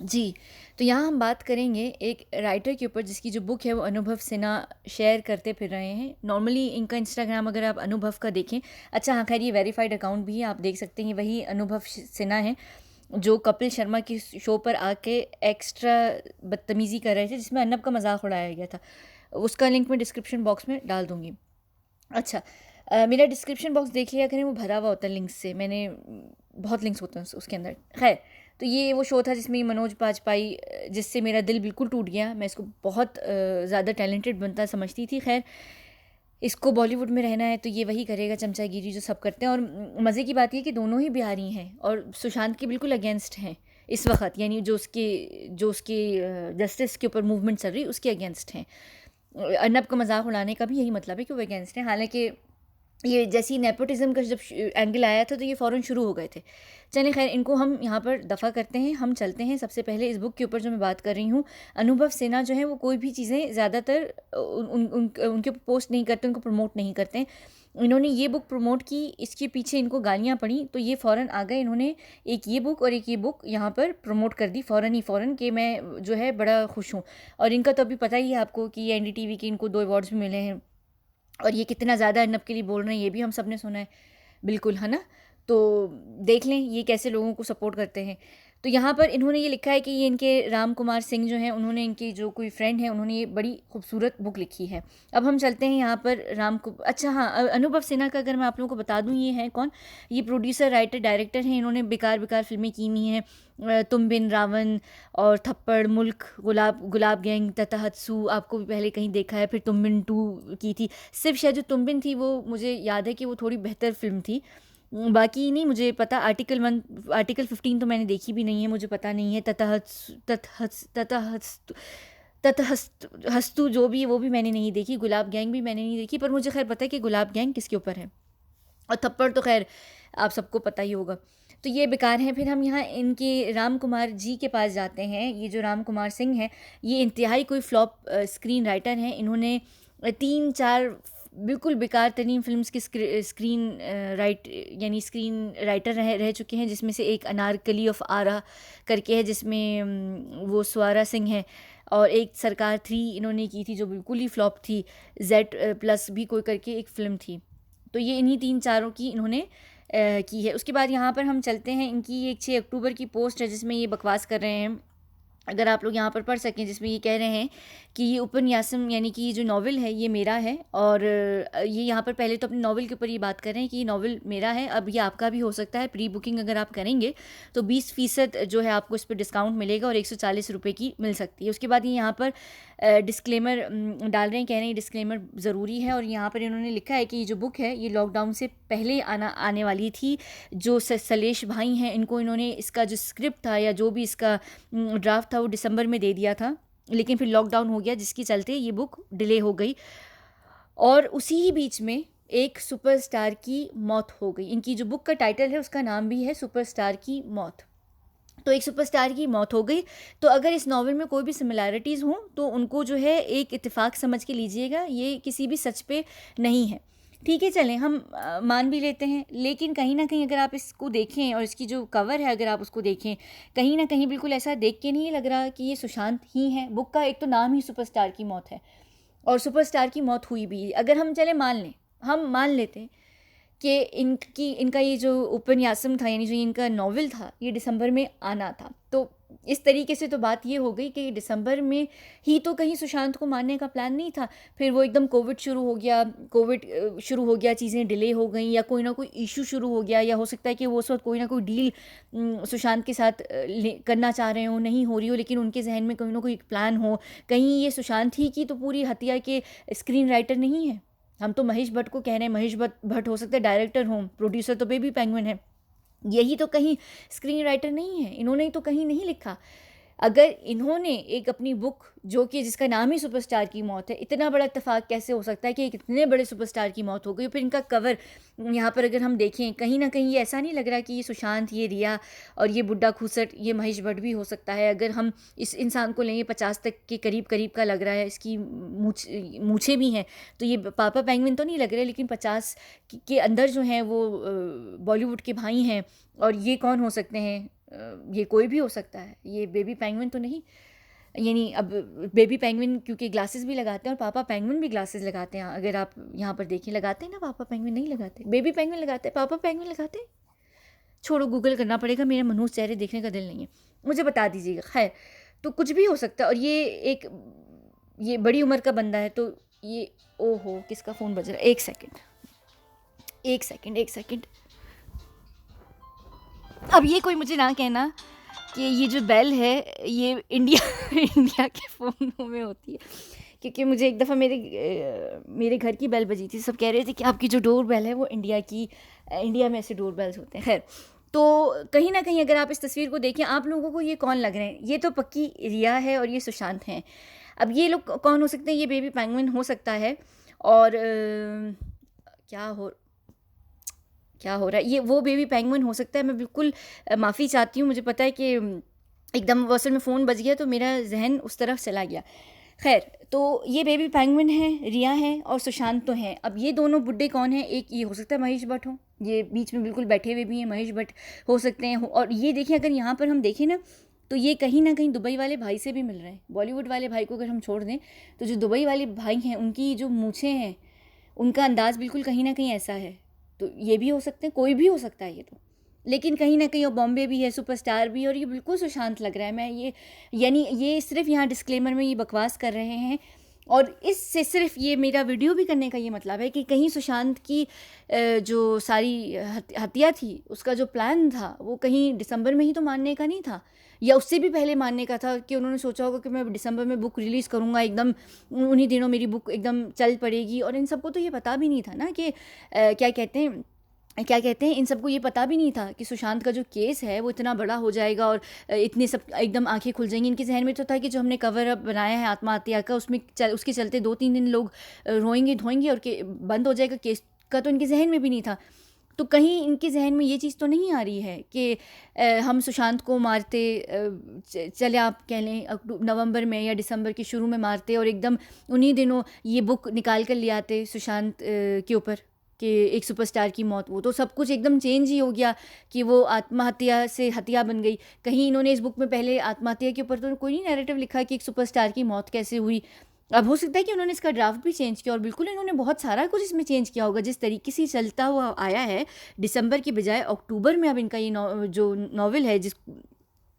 जी, तो यहाँ हम बात करेंगे एक राइटर के ऊपर जिसकी जो बुक है वो अनुभव सिन्हा शेयर करते फिर रहे हैं। नॉर्मली इनका इंस्टाग्राम अगर आप अनुभव का देखें, अच्छा हाँ, ख़ैर ये वेरिफाइड अकाउंट भी है, आप देख सकते हैं वही अनुभव सिन्हा है जो कपिल शर्मा की शो पर आके एक्स्ट्रा बदतमीज़ी कर रहे थे जिसमें अर्नब का मजाक उड़ाया गया था। उसका लिंक मैं डिस्क्रिप्शन बॉक्स में डाल दूँगी। अच्छा, मेरा डिस्क्रिप्शन बॉक्स देख लिया करें, वो भरा हुआ होता है लिंक्स से। मैंने बहुत लिंक्स होते हैं उसके अंदर। खैर, तो ये वो शो था जिसमें ये मनोज बाजपेयी, जिससे मेरा दिल बिल्कुल टूट गया। मैं इसको बहुत ज़्यादा टैलेंटेड बनता समझती थी। खैर, इसको बॉलीवुड में रहना है तो ये वही करेगा, चमचागिरी जो सब करते हैं। और मज़े की बात ये कि दोनों ही बिहारी हैं और सुशांत के बिल्कुल अगेंस्ट हैं इस वक्त, यानी जो उसके जस्टिस के ऊपर मूवमेंट चल रही है उसके अगेंस्ट हैं। अर्नब का मजाक उड़ाने का भी यही मतलब है कि वो अगेंस्ट हैं। हालांकि ये जैसी नेपोटिज्म का जब एंगल आया था तो ये फ़ौरन शुरू हो गए थे। चलें, खैर इनको हम यहाँ पर दफ़ा करते हैं, हम चलते हैं सबसे पहले इस बुक के ऊपर जो मैं बात कर रही हूँ। अनुभव सिन्हा जो है वो कोई भी चीज़ें ज़्यादातर उनके ऊपर पोस्ट नहीं करते, उनको प्रमोट नहीं करते हैं। इन्होंने ये बुक प्रमोट की, इसके पीछे इनको गालियाँ पड़ी तो ये फ़ौरन आ गए, इन्होंने एक ये बुक और एक ये बुक यहाँ पर प्रमोट कर दी फ़ौरन कि मैं जो है बड़ा खुश हूँ। और इनका तो अभी पता ही है आपको कि NDTV के इनको 2 अवार्ड्स भी मिले हैं और ये कितना ज़्यादा अर्नब के लिए बोल रहे हैं ये भी हम सब ने सुना है। बिल्कुल, है ना? तो देख लें ये कैसे लोगों को सपोर्ट करते हैं। तो यहाँ पर इन्होंने ये लिखा है कि ये इनके राम कुमार सिंह जो हैं, उन्होंने इनकी जो कोई फ्रेंड है, उन्होंने ये बड़ी खूबसूरत बुक लिखी है। अब हम चलते हैं यहाँ पर अच्छा हाँ, अनुभव सिन्हा का अगर मैं आप लोगों को बता दूँ ये हैं कौन? ये प्रोड्यूसर, राइटर, डायरेक्टर हैं। इन्होंने बेकार-बेकार फ़िल्में की हुई हैं। तुम बिन, रावण और थप्पड़, मुल्क, गुलाब गुलाब गैंग, ततहत्सू आपको भी पहले कहीं देखा है। फिर तुम बिन 2 की थी। सिर्फ़ शायद जो तुम बिन थी वो मुझे याद है कि वो थोड़ी बेहतर फ़िल्म थी। बाकी नहीं मुझे पता। आर्टिकल 1, आर्टिकल 15 तो मैंने देखी भी नहीं है, मुझे पता नहीं है। ततहस्तु जो भी है वो भी मैंने नहीं देखी, गुलाब गैंग भी मैंने नहीं देखी, पर मुझे खैर पता है कि गुलाब गैंग किसके ऊपर है। और थप्पड़ तो खैर आप सबको पता ही होगा। तो ये बेकार हैं। फिर हम यहाँ इनके राम कुमार जी के पास जाते हैं। ये जो राम कुमार सिंह हैं, ये इंतहाई कोई फ्लॉप स्क्रीन राइटर हैं। इन्होंने 3-4 बिल्कुल बेकार तरीन फ़िल्म्स की स्क्रीन स्क्रीन राइटर रह चुके हैं, जिसमें से एक अनारकली ऑफ आरा करके है जिसमें वो स्वरा सिंह है। और एक सरकार 3 इन्होंने की थी जो बिल्कुल ही फ्लॉप थी। Z+ भी कोई करके एक फ़िल्म थी। तो ये इन्हीं 3-4 की इन्होंने की है। उसके बाद यहाँ पर हम चलते हैं, इनकी एक 6 अक्टूबर की पोस्ट है जिसमें ये बकवास कर रहे हैं, अगर आप लोग यहाँ पर पढ़ सकें, जिसमें ये कह रहे हैं कि ये उपन्यासम यानी कि ये जो नावल है ये मेरा है। और ये यहाँ पर पहले तो अपने नावल के ऊपर ये बात कर रहे हैं कि ये नावल मेरा है, अब ये आपका भी हो सकता है। प्री बुकिंग अगर आप करेंगे तो 20% जो है आपको इस पर डिस्काउंट मिलेगा और 140 रुपये की मिल सकती है। उसके बाद ये यहाँ पर डिस्क्लेमर डाल रहे हैं, कह रहे हैं डिस्क्लेमर ज़रूरी है। और यहाँ पर इन्होंने लिखा है कि ये जो बुक है ये लॉकडाउन से पहले आने वाली थी। जो सलेश भाई हैं इनको इन्होंने इसका जो स्क्रिप्ट था या जो भी इसका ड्राफ्ट था वो दिसंबर में दे दिया था, लेकिन फिर लॉकडाउन हो गया जिसके चलते ये बुक डिले हो गई। और उसी ही बीच में एक सुपरस्टार की मौत हो गई। इनकी जो बुक का टाइटल है उसका नाम भी है सुपरस्टार की मौत। तो एक सुपरस्टार की मौत हो गई। तो अगर इस नॉवल में कोई भी सिमिलैरिटीज़ हों तो उनको जो है एक इत्तेफाक समझ के लीजिएगा, ये किसी भी सच पे नहीं है। ठीक है, चलें हम मान भी लेते हैं, लेकिन कहीं ना कहीं अगर आप इसको देखें और इसकी जो कवर है अगर आप उसको देखें, कहीं ना कहीं बिल्कुल ऐसा देख के नहीं लग रहा कि ये सुशांत ही हैं। बुक का एक तो नाम ही सुपरस्टार की मौत है और सुपरस्टार की मौत हुई भी। अगर हम चले मान लें, हम मान लेते हैं कि इनका ये जो उपन्यासम था यानी जो इनका नॉवल था ये दिसंबर में आना था, तो इस तरीके से तो बात ये हो गई कि दिसंबर में ही तो कहीं सुशांत को मारने का प्लान नहीं था। फिर वो एकदम कोविड शुरू हो गया, चीज़ें डिले हो गई या कोई ना कोई इशू शुरू हो गया, या हो सकता है कि वो उस वक्त कोई ना कोई डील सुशांत के साथ करना चाह रहे हो, नहीं हो रही हो, लेकिन उनके जहन में कोई ना कोई प्लान हो। कहीं ये सुशांत ही की तो पूरी हत्या के स्क्रीन राइटर नहीं है। हम तो महेश भट्ट को कह रहे हैं, महेश भट्ट हो सकता है डायरेक्टर हों, प्रोड्यूसर तो बेबी पेंगुइन है। यही तो कहीं स्क्रीन राइटर नहीं है, इन्होंने तो कहीं नहीं लिखा। अगर इन्होंने एक अपनी बुक जो कि जिसका नाम ही सुपरस्टार की मौत है, इतना बड़ा इत्तेफाक कैसे हो सकता है कि एक इतने बड़े सुपरस्टार की मौत हो गई। फिर इनका कवर यहाँ पर अगर हम देखें, कहीं ना कहीं ये ऐसा नहीं लग रहा कि ये सुशांत, ये रिया और ये बुड्ढा खूसट, ये महेश भट्ट भी हो सकता है। अगर हम इस इंसान को लेंगे 50 तक के करीब करीब का लग रहा है, इसकी मूछें भी हैं, तो ये पापा पेंगुइन तो नहीं लग रहे, लेकिन 50 के अंदर जो हैं वो बॉलीवुड के भाई हैं। और ये कौन हो सकते हैं? ये कोई भी हो सकता है, ये बेबी पेंगुइन तो नहीं। यानी अब बेबी पेंगुइन क्योंकि ग्लासेस भी लगाते हैं और पापा पेंगुइन भी ग्लासेस लगाते हैं। अगर आप यहाँ पर देखें, लगाते हैं ना, पापा पेंगुइन नहीं लगाते, बेबी पेंगुइन लगाते हैं, पापा पेंगुइन लगाते हैं। छोड़ो, गूगल करना पड़ेगा, मेरा मनहूस चेहरे देखने का दिल नहीं है, मुझे बता दीजिएगा। खैर, तो कुछ भी हो सकता है। और ये बड़ी उम्र का बंदा है, तो ये, ओहो किसका फ़ोन बज रहा है, एक सेकंड एक सेकंड एक सेकंड। अब ये कोई मुझे ना कहना कि ये जो बेल है ये इंडिया इंडिया के फ़ोनों में होती है, क्योंकि मुझे एक दफ़ा मेरे घर की बेल बजी थी, सब कह रहे थे कि आपकी जो डोर बेल है वो इंडिया में ऐसे डोर बेल्स होते हैं। खैर, तो कहीं ना कहीं अगर आप इस तस्वीर को देखें, आप लोगों को ये कौन लग रहे हैं? ये तो पक्की रिया है और ये सुशांत हैं। अब ये लोग कौन हो सकते हैं? ये बेबी पेंगुइन हो सकता है। और क्या हो रहा है, ये वो बेबी पेंगुइन हो सकता है। मैं बिल्कुल माफ़ी चाहती हूँ, मुझे पता है कि एकदम असल में फ़ोन बज गया तो मेरा जहन उस तरफ चला गया। खैर, तो ये बेबी पेंगुइन है, रिया है और सुशांत तो हैं। अब ये दोनों बुड्ढे कौन हैं? एक ये हो सकता है महेश भट्ट हो, ये बीच में बिल्कुल बैठे हुए भी हैं, महेश भट्ट हो सकते हैं। और ये देखिए, अगर यहाँ पर हम देखें ना, तो ये कहीं ना कहीं दुबई वाले भाई से भी मिल रहे हैं। बॉलीवुड वाले भाई को अगर हम छोड़ दें, तो जो दुबई वाले भाई हैं उनकी जो मूछें हैं, उनका अंदाज़ बिल्कुल कहीं ना कहीं ऐसा है। तो ये भी हो सकते हैं, कोई भी हो सकता है ये तो। लेकिन कहीं ना कहीं वो बॉम्बे भी है, सुपरस्टार भी है, और ये बिल्कुल सुशांत लग रहा है। मैं ये सिर्फ यहाँ डिस्क्लेमर में ये बकवास कर रहे हैं, और इससे सिर्फ ये मेरा वीडियो भी करने का ये मतलब है कि कहीं सुशांत की जो सारी हत्या थी, उसका जो प्लान था वो कहीं दिसंबर में ही तो मानने का नहीं था, या उससे भी पहले मानने का था, कि उन्होंने सोचा होगा कि मैं दिसंबर में बुक रिलीज़ करूँगा, एकदम उन्हीं दिनों मेरी बुक एकदम चल पड़ेगी। और इन सबको तो ये पता भी नहीं था ना कि क्या कहते हैं, इन सबको ये पता भी नहीं था कि सुशांत का जो केस है वो इतना बड़ा हो जाएगा और इतने सब एकदम आंखें खुल जाएंगी। इनके जहन में तो था कि जो हमने कवर अप बनाया है आत्महत्या का, उसके चलते 2-3 दिन लोग रोएंगे धोएंगे और बंद हो जाएगा केस का, तो इनके जहन में भी नहीं था। तो कहीं इनके जहन में ये चीज़ तो नहीं आ रही है कि हम सुशांत को मारते, चले आप कह लें नवंबर में या दिसंबर के शुरू में मारते, और एकदम उन्हीं दिनों ये बुक निकाल कर ले आते सुशांत के ऊपर कि एक सुपरस्टार की मौत। वो तो सब कुछ एकदम चेंज ही हो गया कि वो आत्महत्या से हत्या बन गई। कहीं इन्होंने इस बुक में पहले आत्महत्या के ऊपर तो कोई नहीं नैरेटिव लिखा कि एक सुपरस्टार की मौत कैसे हुई। अब हो सकता है कि उन्होंने इसका ड्राफ्ट भी चेंज किया, और बिल्कुल इन्होंने बहुत सारा कुछ इसमें चेंज किया होगा। जिस तरीके से चलता हुआ आया है, दिसंबर की बजाय अक्टूबर में अब इनका ये जो नॉवल है,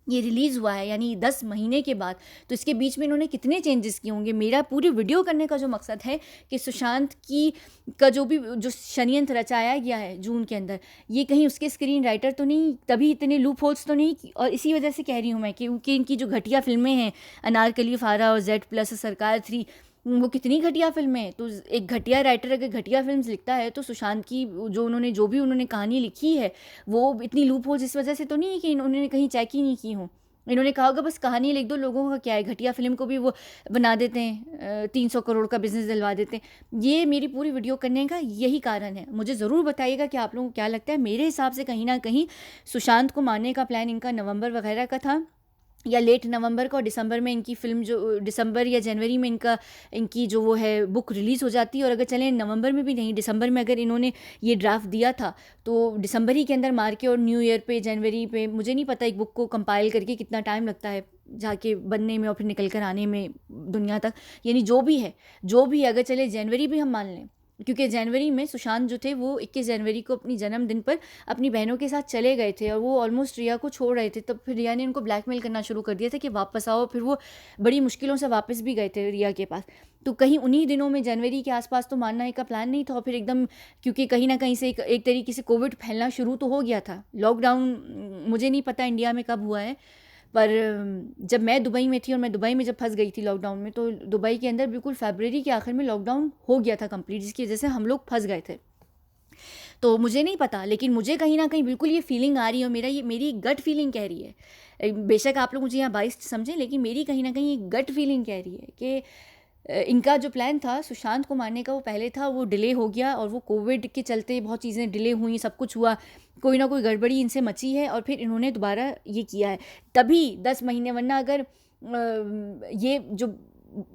ये रिलीज़ हुआ है, यानी 10 महीने के बाद, तो इसके बीच में इन्होंने कितने चेंजेस किए होंगे। मेरा पूरी वीडियो करने का जो मकसद है कि सुशांत का जो षड्यंत्र रचाया गया है जून के अंदर, ये कहीं उसके स्क्रीन राइटर तो नहीं, तभी इतने लूप होल्स तो नहीं, और इसी वजह से कह रही हूँ मैं, क्योंकि इनकी जो घटिया फिल्में हैं, अनारकली, फारा और Z+ सरकार 3, वो कितनी घटिया फिल्में हैं। तो एक घटिया राइटर अगर घटिया फिल्म लिखता है, तो सुशांत की जो भी उन्होंने कहानी लिखी है, वो इतनी लूप होल्स इस वजह से तो नहीं है कि इन्होंने कहीं चेक ही नहीं की हो। इन्होंने कहा होगा बस कहानी लिख दो, लोगों का क्या है, घटिया फिल्म को भी वो बना देते हैं, 300 करोड़ का बिजनेस दिलवा देते हैं। ये मेरी पूरी वीडियो करने का यही कारण है। मुझे ज़रूर बताइएगा कि आप लोगों को क्या लगता है। मेरे हिसाब से कहीं ना कहीं सुशांत को मारने का प्लान इनका नवंबर वगैरह का था, या लेट नवंबर का, और दिसंबर में इनकी फ़िल्म जो दिसंबर या जनवरी में इनकी जो वो है बुक रिलीज़ हो जाती है। और अगर चलें नवंबर में भी नहीं, दिसंबर में अगर इन्होंने ये ड्राफ्ट दिया था, तो दिसंबर ही के अंदर मार के, और न्यू ईयर पे, जनवरी पे, मुझे नहीं पता एक बुक को कंपाइल करके कितना टाइम लगता है जाके बनने में और फिर निकल कर आने में दुनिया तक। यानी जो भी है अगर चले जनवरी भी हम मान लें, क्योंकि जनवरी में सुशांत जो थे वो 21 जनवरी को अपनी जन्मदिन पर अपनी बहनों के साथ चले गए थे, और वो ऑलमोस्ट रिया को छोड़ रहे थे। तब फिर रिया ने उनको ब्लैकमेल करना शुरू कर दिया था कि वापस आओ। फिर वो बड़ी मुश्किलों से वापस भी गए थे रिया के पास। तो कहीं उन्हीं दिनों में जनवरी के आसपास तो मारने का प्लान नहीं था। और फिर एकदम, क्योंकि कहीं ना कहीं से एक तरीके से कोविड फैलना शुरू तो हो गया था। लॉकडाउन मुझे नहीं पता इंडिया में कब हुआ है, पर जब मैं दुबई में थी, और मैं दुबई में जब फंस गई थी लॉकडाउन में, तो दुबई के अंदर बिल्कुल फरवरी के आखिर में लॉकडाउन हो गया था कंप्लीट, जिसकी वजह से हम लोग फंस गए थे। तो मुझे नहीं पता, लेकिन मुझे कहीं ना कहीं बिल्कुल ये फीलिंग आ रही है, और मेरी गट फीलिंग कह रही है, बेशक आप लोग मुझे यहाँ बाइस्ड समझें, लेकिन मेरी कहीं ना कहीं एक गट फीलिंग कह रही है कि इनका जो प्लान था सुशांत को मारने का, वो पहले था, वो डिले हो गया, और वो कोविड के चलते बहुत चीज़ें डिले हुई, सब कुछ हुआ, कोई ना कोई गड़बड़ी इनसे मची है, और फिर इन्होंने दोबारा ये किया है तभी 10 महीने। वरना अगर ये जो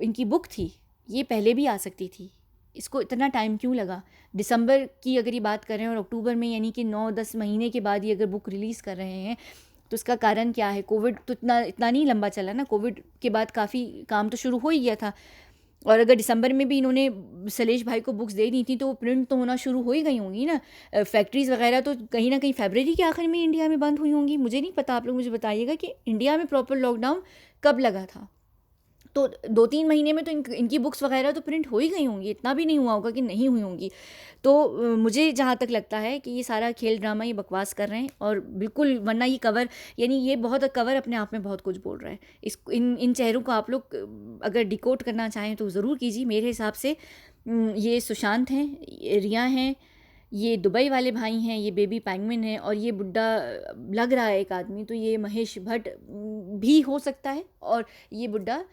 इनकी बुक थी ये पहले भी आ सकती थी, इसको इतना टाइम क्यों लगा? दिसंबर की अगर ये बात कर रहे हैं और अक्टूबर में, यानी कि 9-10 महीने के बाद ये अगर बुक रिलीज़ कर रहे हैं, तो उसका कारण क्या है? कोविड तो इतना इतना नहीं लंबा चला ना, कोविड के बाद काफ़ी काम तो शुरू हो ही गया था। और अगर दिसंबर में भी इन्होंने सलेश भाई को बुक्स दे दी थी तो वो प्रिंट तो होना शुरू हो ही गई होंगी ना। फैक्ट्रीज़ वगैरह तो कहीं ना कहीं फरवरी के आखिर में इंडिया में बंद हुई होंगी। मुझे नहीं पता, आप लोग मुझे बताइएगा कि इंडिया में प्रॉपर लॉकडाउन कब लगा था। तो 2-3 महीने में तो इनकी बुक्स वगैरह तो प्रिंट हो ही गई होंगी, इतना भी नहीं हुआ होगा कि नहीं हुई होंगी। तो मुझे जहाँ तक लगता है कि ये सारा खेल ड्रामा ये बकवास कर रहे हैं, और बिल्कुल, वरना ये कवर, यानी ये बहुत कवर अपने आप में बहुत कुछ बोल रहा है। इन इन चेहरों को आप लोग अगर डिकोड करना चाहें तो ज़रूर कीजिए। मेरे हिसाब से ये सुशांत हैं, ये रिया हैं, ये दुबई वाले भाई हैं, ये बेबी पैंगविन है, और ये बुड्ढा लग रहा है एक आदमी, तो ये महेश भट्ट भी हो सकता है, और ये बुड्ढा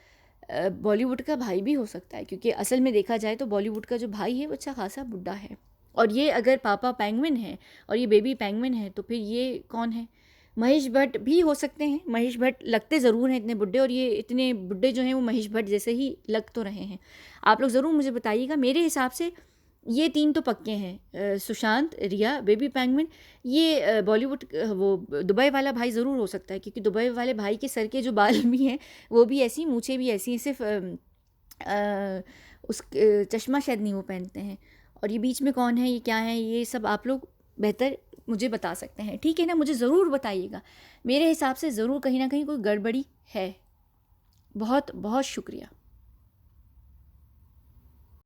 बॉलीवुड का भाई भी हो सकता है, क्योंकि असल में देखा जाए तो बॉलीवुड का जो भाई है वो अच्छा खासा बुड्ढा है। और ये अगर पापा पैंगविन है और ये बेबी पैंगविन है तो फिर ये कौन है? महेश भट्ट भी हो सकते हैं। महेश भट्ट लगते ज़रूर हैं इतने बुड्ढे, और ये इतने बुड्ढे जो हैं वो महेश भट्ट जैसे ही लग तो रहे हैं। आप लोग ज़रूर मुझे बताइएगा। मेरे हिसाब से ये 3 तो पक्के हैं, सुशांत, रिया, बेबी पैंगविन। ये बॉलीवुड वो दुबई वाला भाई ज़रूर हो सकता है, क्योंकि दुबई वाले भाई के सर के जो बाल भी हैं वो भी ऐसी, मूछें भी ऐसी हैं, सिर्फ उस चश्मा शायद नहीं वो पहनते हैं। और ये बीच में कौन है, ये क्या है, ये सब आप लोग बेहतर मुझे बता सकते हैं, ठीक है ना? मुझे ज़रूर बताइएगा। मेरे हिसाब से ज़रूर कहीं ना कहीं कोई गड़बड़ी है। बहुत बहुत शुक्रिया।